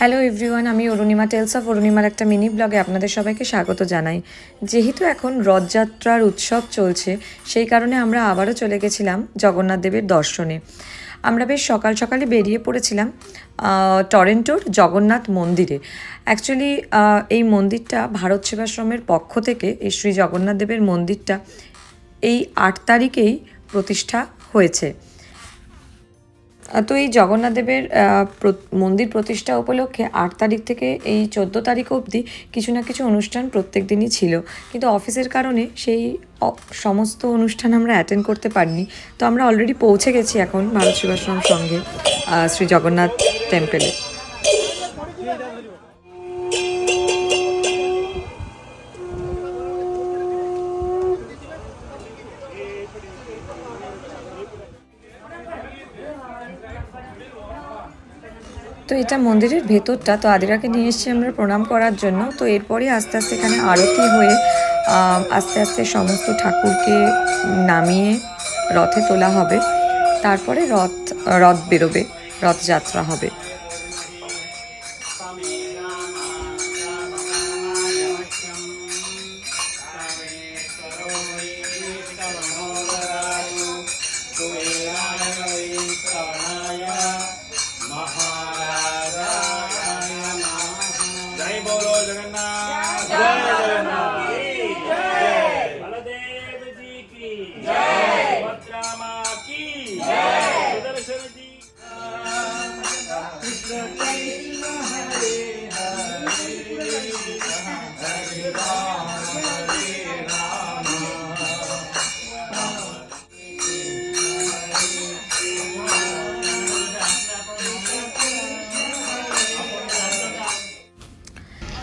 Hello everyone, আমি Arunima tales of অরুণিমার একটা mini ব্লগে আপনাদের সবাইকে স্বাগত জানাই। যেহেতু এখন রথযাত্রার উৎসব চলছে, সেই কারণে আমরা আবারও চলে গেছিলাম জগন্নাথ দেবের দর্শনে। আমরা বেশ সকাল সকালই বেরিয়ে পড়েছিলাম টরন্টোর জগন্নাথ মন্দিরে। অ্যাকচুয়ালি এই মন্দিরটা ভারত সেবাশ্রমের পক্ষ থেকে, এই শ্রী জগন্নাথ দেবের মন্দিরটা এই 8 তারিখেই প্রতিষ্ঠা হয়েছে। তো এই জগন্নাথ দেবের মন্দির প্রতিষ্ঠা উপলক্ষে 8 তারিখ থেকে এই 14 তারিখ অবধি কিছু না কিছু অনুষ্ঠান প্রত্যেক দিনই ছিল, কিন্তু অফিসের কারণে সেই সমস্ত অনুষ্ঠান আমরা অ্যাটেন্ড করতে পারিনি। তো আমরা অলরেডি পৌঁছে গেছি এখন ভারত সেবাশ্রম সঙ্গে শ্রী জগন্নাথ টেম্পলে। তো এটা মন্দিরের ভেতরটা। তো আদিরাকে নিয়ে এসেছি আমরা প্রণাম করার জন্য। তো এরপরে আস্তে আস্তে এখানে আরতি হয়ে আস্তে আস্তে সমস্ত ঠাকুরকে নামিয়ে রথে তোলা হবে। তারপরে রথ বেরোবে, রথযাত্রা হবে।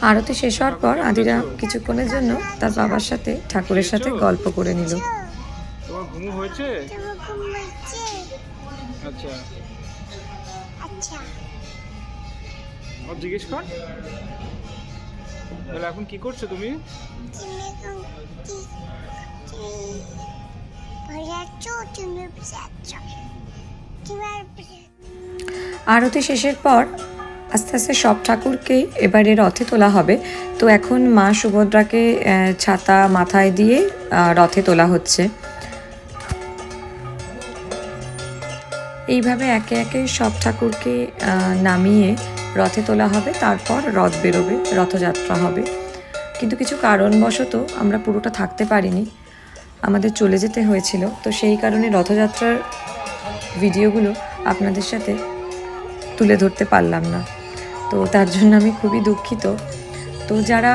আরতি শেষ হওয়ার পর আদিরা কিছুক্ষণের জন্য তার বাবার সাথে ঠাকুরের সাথে গল্প করে নিল। তোমার ঘুম হয়েছে? আচ্ছা আচ্ছা, জিজ্ঞেস কর। তাহলে এখন কি করছো তুমি? আরতি শেষের পর আস্তে আস্তে সব ঠাকুরকেই এবারে রথে তোলা হবে। তো এখন মা সুভদ্রাকে ছাতা মাথায় দিয়ে রথে তোলা হচ্ছে। এইভাবে একে একে সব ঠাকুরকে নামিয়ে রথে তোলা হবে, তারপর রথ বেরোবে, রথযাত্রা হবে। কিন্তু কিছু কারণবশত আমরা পুরোটা থাকতে পারিনি, আমাদের চলে যেতে হয়েছিল। তো সেই কারণে রথযাত্রার ভিডিওগুলো আপনাদের সাথে তুলে ধরতে পারলাম না। তো তার জন্য আমি খুবই দুঃখিত। তো যারা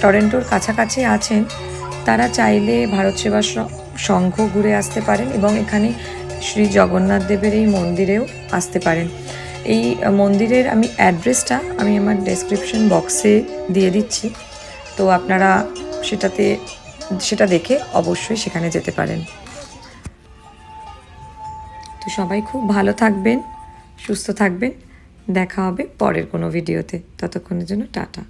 টরন্টোর কাছাকাছি আছেন তারা চাইলে ভারত সেবাশ্রম সংঘ ঘুরে আসতে পারেন এবং এখানে শ্রী জগন্নাথ দেবের এই মন্দিরেও আসতে পারেন। এই মন্দিরের আমি অ্যাড্রেসটা আমি আমার ডেসক্রিপশন বক্সে দিয়ে দিচ্ছি, তো আপনারা সেটা দেখে অবশ্যই সেখানে যেতে পারেন। তো সবাই খুব ভালো থাকবেন, সুস্থ থাকবেন। দেখা হবে পরের কোনো ভিডিওতে। ততক্ষণের জন্য টাটা।